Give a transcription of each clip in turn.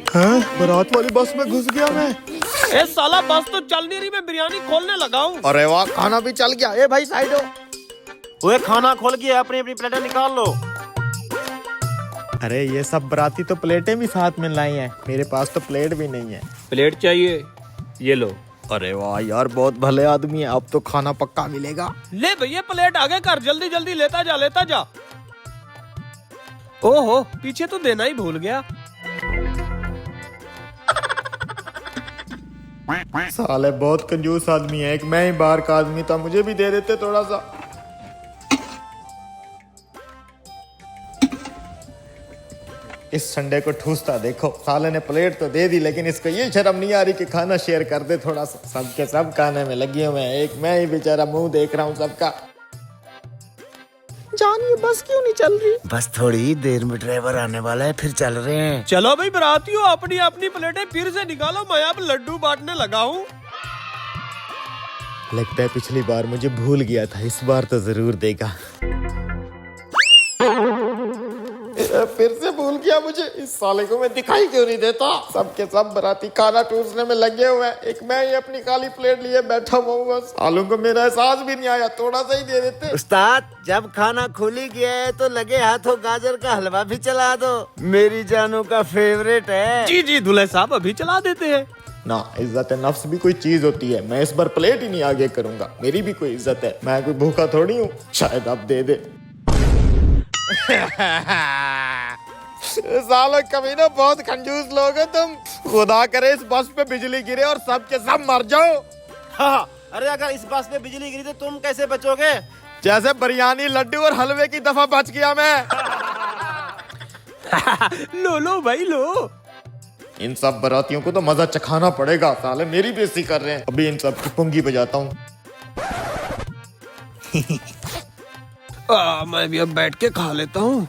हाँ, बारात वाली बस में घुस गया मैं। ए साला बस तो चल नहीं रही, मैं बिरयानी खोलने लगा हूँ। अरे वाह, खाना भी चल गया। ए भाई साइड हो। ओए खाना खोल गया, अपनी अपनी प्लेटें निकाल लो। अरे ये सब बराती तो प्लेटें भी साथ में लाई हैं, मेरे पास तो प्लेट भी नहीं है। प्लेट चाहिए, ये लो। अरे वाह यार, बहुत भले आदमी है, अब तो खाना पक्का मिलेगा। ले भैया प्लेट आगे कर, जल्दी जल्दी लेता जा लेता जा। ओहो, पीछे तो देना ही भूल गया। साले बहुत कंजूस आदमी है, एक मैं ही बाहर का आदमी था, मुझे भी दे देते थोड़ा सा। इस संडे को ठूसता देखो, साले ने प्लेट तो दे दी, लेकिन इसको ये शर्म नहीं आ रही कि खाना शेयर कर दे थोड़ा सा। सबके सब खाने में लगे हुए हैं, एक मैं ही बेचारा मुंह देख रहा हूँ सबका। जान, ये बस क्यों नहीं चल रही? बस थोड़ी देर में ड्राइवर आने वाला है, फिर चल रहे हैं। चलो भाई बरातियों, अपनी अपनी प्लेटें फिर से निकालो, मैं अब लड्डू बांटने लगा हूँ। लगता है पिछली बार मुझे भूल गया था, इस बार तो जरूर देगा। फिर से भूल गया मुझे, इस साले को मैं दिखाई क्यों नहीं देता। सबके सब बराती खाना टूसने में लगे हुए हैं, एक मैं ही अपनी काली प्लेट लिए बैठा हुआ हूँ। सालों को मेरा एहसास भी नहीं आया, थोड़ा सा ही दे देते। उस्ताद, जब खाना खुल ही गया है तो लगे हाथों गाजर का हलवा भी चला दो, मेरी जानू का फेवरेट है। जी जी दूल्हे साहब, अभी चला देते हैं। ना, इज्जत नफ्स भी कोई चीज होती है, मैं इस बार प्लेट ही नहीं आगे करूंगा, मेरी भी कोई इज्जत है, मैं कोई भूखा थोड़ी हूँ, शायद अब दे दे। सालों कमीना, बहुत कंजूस लोग हो तुम। खुदा करे इस बस पे बिजली गिरे और सब के सब मर जाओ। हाँ, अरे अगर इस बस में बिजली गिरी तो तुम कैसे बचोगे? जैसे बिरयानी, लड्डू और हलवे की दफा बच गया मैं। लो लो भाई लो। इन सब बरातियों को तो मजा चखाना पड़ेगा, साले मेरी बेइज्जती कर रहे हैं। अभी इन सब की पुंगी बजाता हूँ। मैं भी अब बैठ के खा लेता हूँ।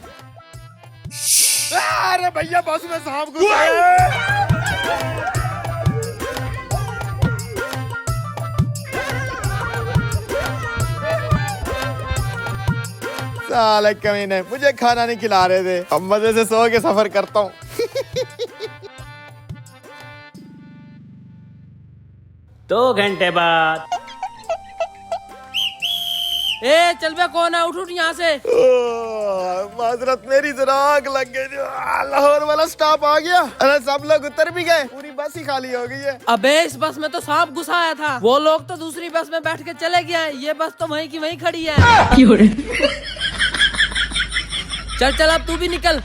अरे भैया, बस में सांप घुस गया। साले कमीने, मुझे खाना नहीं खिला रहे थे, अब मजे से सो के सफर करता हूँ। 2 घंटे बाद। ए चल बे, कौन है? उठ उठ यहाँ से। माजरत, मेरी जरा आग लग गई। लाहौर वाला स्टॉप आ गया। अरे सब लोग उतर भी गए, पूरी बस ही खाली हो गई है। अबे इस बस में तो सांप घुसा आया था, वो लोग तो दूसरी बस में बैठ के चले गए हैं, ये बस तो वहीं की वहीं खड़ी है। चल चल, अब तू भी निकल।